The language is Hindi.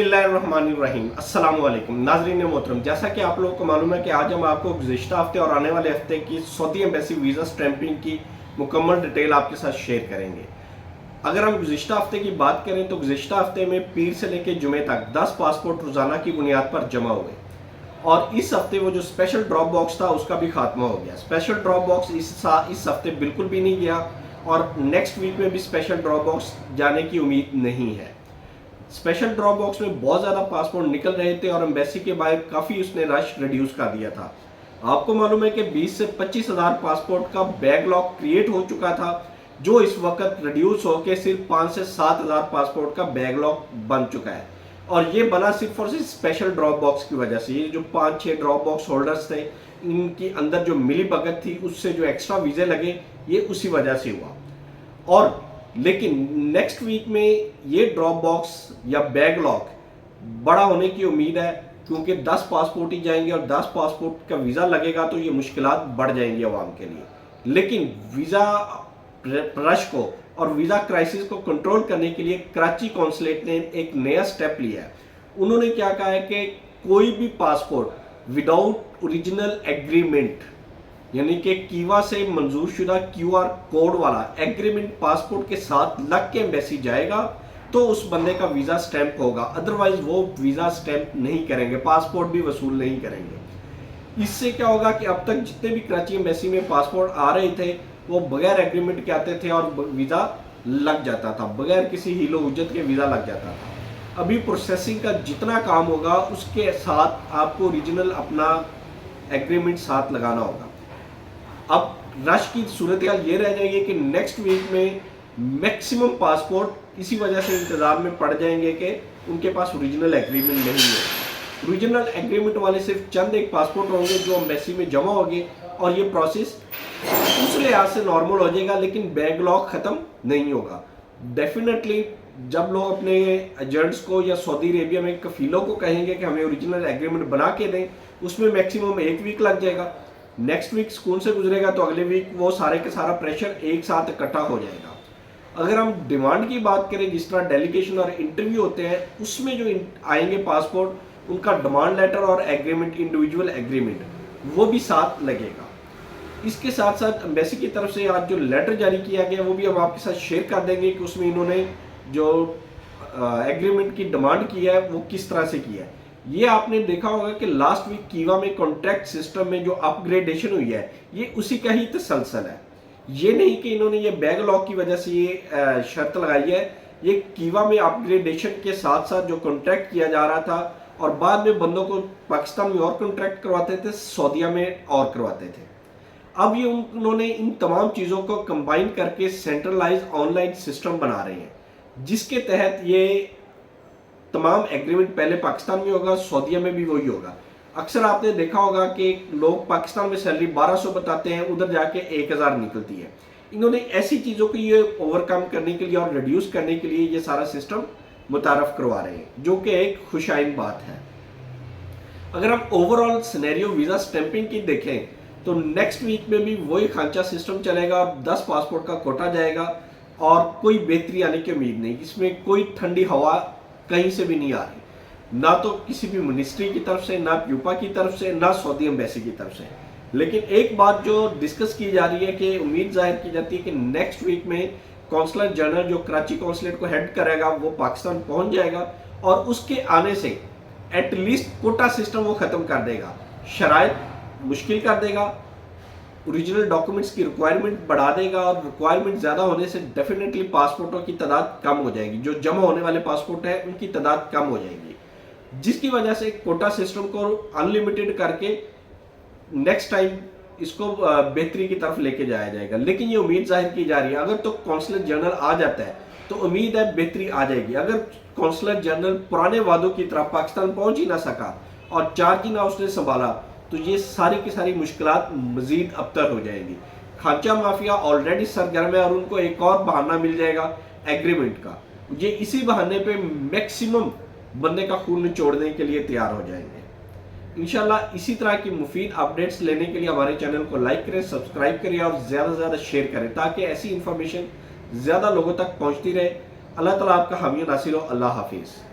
बिस्मिल्लाहिर्रहमानिर्रहीम। अस्सलाम वालेकुम नाज़रीन मोहतरम, जैसा कि आप लोगों को मालूम है कि आज हम आपको गुज़िश्ता हफ्ते और आने वाले हफ्ते की सऊदी एम्बेसी वीज़ा स्टैंपिंग की मुकम्मल डिटेल आपके साथ शेयर करेंगे। अगर हम गुज़िश्ता हफ्ते की बात करें तो गुज़िश्ता हफ्ते में पीर से लेकर जुमे तक 10 पासपोर्ट रोज़ाना की बुनियाद पर जमा हुए और इस हफ्ते वो जो स्पेशल ड्रॉप बॉक्स था उसका भी खात्मा हो गया। स्पेशल ड्रॉप बॉक्स इस हफ्ते बिल्कुल भी नहीं गया और नेक्स्ट वीक में भी स्पेशल ड्रॉप बॉक्स जाने की उम्मीद नहीं है। स्पेशल ड्रॉप बॉक्स में बहुत ज़्यादा पासपोर्ट निकल रहे थे और एम्बेसी के बाहर काफ़ी उसने रश रिड्यूस कर दिया था। आपको मालूम है कि 20 से 25 हज़ार पासपोर्ट का बैकलॉग क्रिएट हो चुका था, जो इस वक्त रिड्यूस होकर सिर्फ 5 से 7 हज़ार पासपोर्ट का बैकलॉग बन चुका है और ये बना सिर्फ और सिर्फ स्पेशल ड्रॉप बॉक्स की वजह से। ये जो 5-6 ड्रॉप बॉक्स होल्डर्स थे, इनकी अंदर जो मिली भगत थी उससे जो एक्स्ट्रा वीज़े लगे, ये उसी वजह से हुआ। और लेकिन नेक्स्ट वीक में ये ड्रॉप बॉक्स या बैकलॉग बड़ा होने की उम्मीद है, क्योंकि 10 पासपोर्ट ही जाएंगे और 10 पासपोर्ट का वीज़ा लगेगा तो ये मुश्किलात बढ़ जाएंगी आवाम के लिए। लेकिन वीज़ा रश को और वीज़ा क्राइसिस को कंट्रोल करने के लिए कराची कौंसलेट ने एक नया स्टेप लिया है। उन्होंने क्या कहा है कि कोई भी पासपोर्ट विदाउट ओरिजिनल एग्रीमेंट, यानी कि कीवा से मंजूर शुदा QR कोड वाला एग्रीमेंट पासपोर्ट के साथ लग के एम्बेसी जाएगा तो उस बंदे का वीज़ा स्टैंप होगा, अदरवाइज वो वीज़ा स्टैंप नहीं करेंगे, पासपोर्ट भी वसूल नहीं करेंगे। इससे क्या होगा कि अब तक जितने भी कराची एम्बेसी में पासपोर्ट आ रहे थे वो बगैर एग्रीमेंट के आते थे और वीज़ा लग जाता था, बगैर किसी हीलो हुज्जत के वीज़ा लग जाता था। अभी प्रोसेसिंग का जितना काम होगा उसके साथ आपको ओरिजिनल अपना एग्रीमेंट साथ लगाना होगा। अब रश की सूरत हाल ये रह जाएगी कि नेक्स्ट वीक में मैक्सिमम पासपोर्ट इसी वजह से इंतजार में पड़ जाएंगे कि उनके पास ओरिजिनल एग्रीमेंट नहीं है। ओरिजिनल एग्रीमेंट वाले सिर्फ चंद एक पासपोर्ट होंगे जो एम्बेसी में जमा होंगे और ये प्रोसेस उस लिहाज से नॉर्मल हो जाएगा, लेकिन बैकलॉग ख़त्म नहीं होगा। डेफिनेटली जब लोग अपने एजेंट्स को या सऊदी अरेबिया में कफीलों को कहेंगे कि हमें ओरिजिनल एग्रीमेंट बना के दें, उसमें मैक्सिमम 1 वीक लग जाएगा। नेक्स्ट वीक सुकून से गुजरेगा तो अगले वीक वो सारे के सारा प्रेशर एक साथ इकट्ठा हो जाएगा। अगर हम डिमांड की बात करें, जिस तरह डेलीगेशन और इंटरव्यू होते हैं उसमें जो आएंगे पासपोर्ट, उनका डिमांड लेटर और एग्रीमेंट, इंडिविजुअल एग्रीमेंट, वो भी साथ लगेगा। इसके साथ साथ एम्बेसी की तरफ से आज जो लेटर जारी किया गया वो भी हम आपके साथ शेयर कर देंगे कि उसमें इन्होंने जो एग्रीमेंट की डिमांड किया है वो किस तरह से किया है। ये आपने देखा होगा कि लास्ट वीक कीवा में कॉन्ट्रैक्ट सिस्टम में जो अपग्रेडेशन हुई है ये उसी का ही तसलसल है। ये नहीं कि इन्होंने ये बैकलॉग की वजह से ये शर्त लगाई है, ये कीवा में अपग्रेडेशन के साथ साथ जो कॉन्ट्रैक्ट किया जा रहा था और बाद में बंदों को पाकिस्तान में और कॉन्ट्रैक्ट करवाते थे, सऊदीया में और करवाते थे। अब ये उन्होंने इन तमाम चीज़ों को कंबाइन करके सेंट्रलाइज ऑनलाइन सिस्टम बना रहे हैं, जिसके तहत ये तमाम एग्रीमेंट पहले पाकिस्तान में होगा, सऊदीया में भी वही होगा। अक्सर आपने देखा होगा कि लोग पाकिस्तान में सैलरी 1200 बताते हैं, उधर जाके 1000 निकलती है। इन्होंने ऐसी चीज़ों को ये ओवरकम करने के लिए और रिड्यूस करने के लिए ये सारा सिस्टम मुतारफ करवा रहे हैं, जो कि एक खुशाइन बात है। अगर हम ओवरऑल सिनेरियो वीज़ा स्टैंपिंग की देखें तो नेक्स्ट वीक में भी वही खांचा सिस्टम चलेगा, 10 पासपोर्ट का कोटा जाएगा और कोई बेहतरी आने की उम्मीद नहीं। इसमें कोई ठंडी हवा कहीं से भी नहीं आ रही, ना तो किसी भी मिनिस्ट्री की तरफ से, ना प्यूपा की तरफ से, ना सऊदी एम्बेसी की तरफ से। लेकिन एक बात जो डिस्कस की जा रही है कि उम्मीद जाहिर की जाती है कि नेक्स्ट वीक में कौंसलर जनरल जो कराची कौंसलेट को हेड करेगा वो पाकिस्तान पहुंच जाएगा और उसके आने से एटलीस्ट कोटा सिस्टम वो ख़त्म कर देगा, शराइत मुश्किल कर देगा, ओरिजिनल डॉक्यूमेंट्स की रिक्वायरमेंट बढ़ा देगा और रिक्वायरमेंट ज़्यादा होने से डेफिनेटली पासपोर्टों की तादाद कम हो जाएगी। जो जमा होने वाले पासपोर्ट हैं उनकी तादाद कम हो जाएगी, जिसकी वजह से कोटा सिस्टम को अनलिमिटेड करके नेक्स्ट टाइम इसको बेहतरी की तरफ लेके जाया जाएगा। लेकिन ये उम्मीद जाहिर की जा रही है, अगर तो कौंसलर जनरल आ जाता है तो उम्मीद है बेहतरी आ जाएगी। अगर कौंसलर जनरल पुराने वादों की तरफ पाकिस्तान पहुँच ही ना सका और चार्ज ही ना उसने संभाला तो ये सारी की सारी मुश्किलात मजीद अबतर हो जाएंगी। खांचा माफिया ऑलरेडी सरगर्म है और उनको एक और बहाना मिल जाएगा एग्रीमेंट का। ये इसी बहाने पे मैक्सिमम बंदे का खून निचोड़ने के लिए तैयार हो जाएंगे। इंशाल्लाह इसी तरह की मुफीद अपडेट्स लेने के लिए हमारे चैनल को लाइक करें, सब्सक्राइब करें और ज़्यादा से ज़्यादा शेयर करें ताकि ऐसी इंफॉर्मेशन ज़्यादा लोगों तक पहुँचती रहे। अल्लाह ताला आपका हामी नासिर हो। अल्लाह हाफिज़।